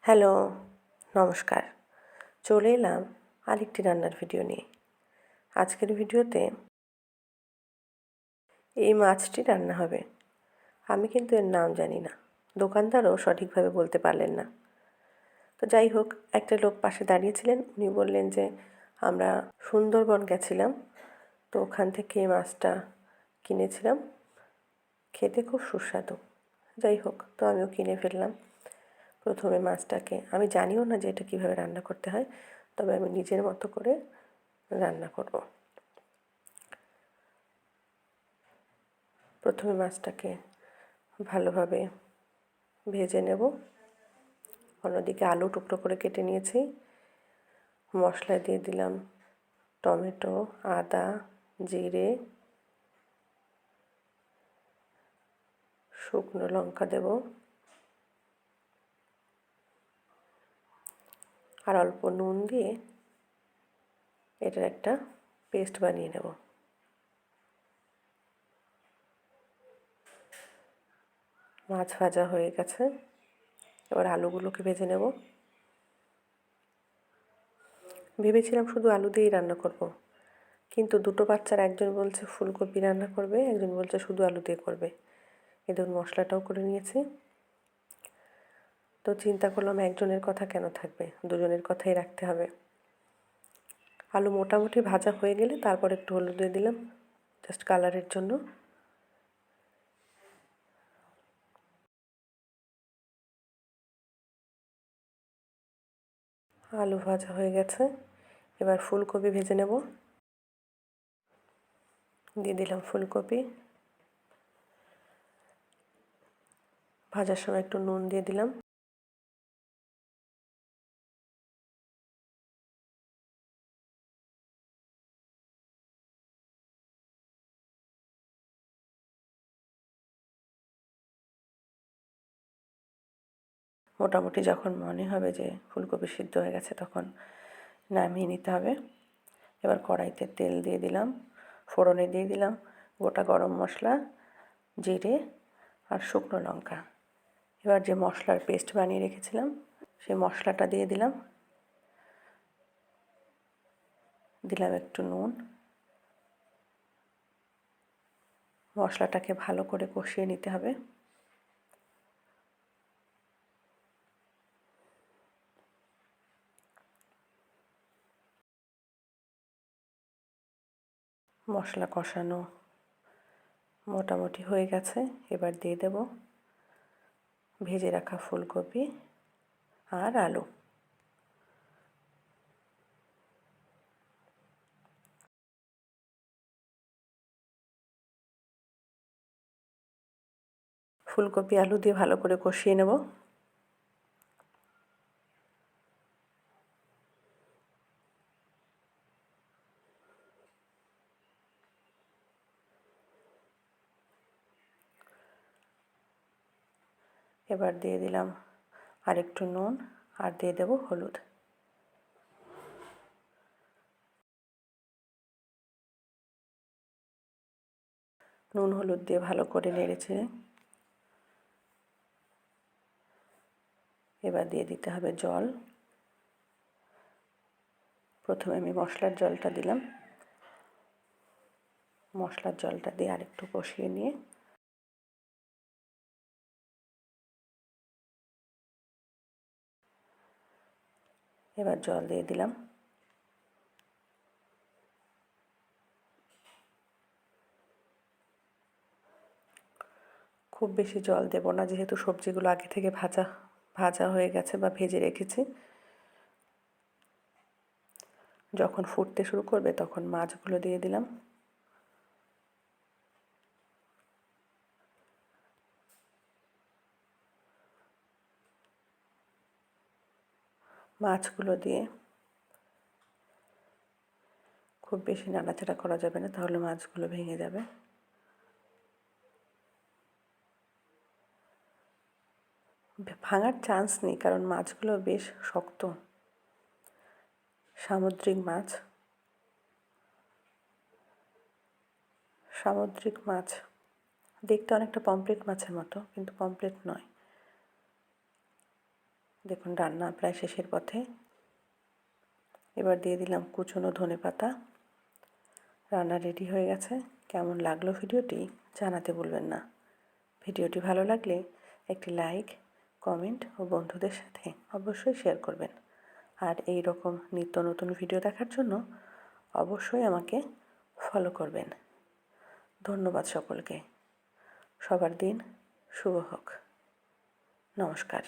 Hello, নমস্কার। চলে এলাম আরেকটি রান্নার ভিডিও নিয়ে। আজকের ভিডিওতে এই মাছটি রান্না হবে। আমি কিন্তু এর নাম জানি না। দোকানদারও সঠিকভাবে বলতে পারলেন না। তো যাই হোক, একটা লোক পাশে দাঁড়িয়েছিলেন। উনি বললেন যে আমরা সুন্দরবন গেছিলাম, তো ওখান থেকে এই মাছটা কিনেছিলাম। খেতে খুব সুস্বাদু। যাই হোক, তো আমিও কিনে ফেললাম। প্রথমে মাছটাকে আমি জানিও না যে এটা কীভাবে রান্না করতে হয়, তবে আমি নিজের মতো করে রান্না করব। প্রথমে মাছটাকে ভালোভাবে ভেজে নেব। অন্যদিকে আলু টুকরো করে কেটে নিয়েছি। মশলা দিয়ে দিলাম টমেটো, আদা, জিরে, শুকনো লঙ্কা দেব, আর অল্প নুন দিয়ে এটার একটা পেস্ট বানিয়ে নেব। মাছ ভাজা হয়ে গেছে, এবার আলুগুলোকে ভেজে নেব। ভেবেছিলাম শুধু আলু দিয়েই রান্না করব, কিন্তু দুটো বাচ্চার একজন বলছে ফুলকপি রান্না করবে, একজন বলছে শুধু আলু দিয়ে করবে। এদের মশলাটাও করে নিয়েছি। তো চিন্তা করলাম একজনের কথা কেন থাকবে, দুজনের কথাই রাখতে হবে। আলু মোটামুটি ভাজা হয়ে গেলে তারপর একটু হলুদ দিয়ে দিলাম, জাস্ট কালারের জন্য। আলু ভাজা হয়ে গেছে, এবার ফুলকপি ভেজে নেব। দিয়ে দিলাম ফুলকপি। ভাজার সময় একটু নুন দিয়ে দিলাম। মোটামুটি যখন মনে হবে যে ফুলকপি সিদ্ধ হয়ে গেছে তখন নামিয়ে নিতে হবে। এবার কড়াইতে তেল দিয়ে দিলাম, ফোড়নে দিয়ে দিলাম গোটা গরম মশলা, জিরে আর শুকনো লঙ্কা। এবার যে মশলার পেস্ট বানিয়ে রেখেছিলাম সেই মশলাটা দিয়ে দিলাম। দিলাম একটু নুন। মশলাটাকে ভালো করে কষিয়ে নিতে হবে। মশলা কষানো মোটামুটি হয়ে গেছে, এবার দিয়ে দেব ভেজে রাখা ফুলকপি আর আলু। ফুলকপি আলু দিয়ে ভালো করে কষিয়ে নেব। এবার দিয়ে দিলাম আর একটু নুন, আর দিয়ে দেব হলুদ। নুন হলুদ দিয়ে ভালো করে নেড়েছে। এবার দিয়ে দিতে হবে জল। প্রথমে আমি মশলার জলটা দিলাম। মশলার জলটা দিয়ে আরেকটু কষিয়ে নিয়ে এবার জল দিয়ে দিলাম। খুব বেশি জল দেব না, যেহেতু সবজিগুলো আগে থেকে ভাজা ভাজা হয়ে গেছে বা ভেজে রেখেছি। যখন ফুটতে শুরু করবে তখন মাছগুলো দিয়ে দিলাম। মাছগুলো দিয়ে খুব বেশি নাড়াচাড়া করা যাবে না, তাহলে মাছগুলো ভেঙে যাবে। ভাঙার চান্স নেই, কারণ মাছগুলো বেশ শক্ত, সামুদ্রিক মাছ। সামুদ্রিক মাছ দেখতে অনেকটা পমফ্রেট মাছের মতো, কিন্তু পমফ্রেট নয়। দেখুন রান্না প্রায় শেষের পথে। এবার দিয়ে দিলাম কুচনো ধনেপাতা। রান্না রেডি হয়ে গেছে। কেমন লাগলো ভিডিওটি জানাতে ভুলবেন না। ভিডিওটি ভালো লাগলে একটি লাইক, কমেন্ট ও বন্ধুদের সাথে অবশ্যই শেয়ার করবেন। আর এই রকম নিত্য নতুন ভিডিও দেখার জন্য অবশ্যই আমাকে ফলো করবেন। ধন্যবাদ সকলকে। সবার দিন শুভ হোক। নমস্কার।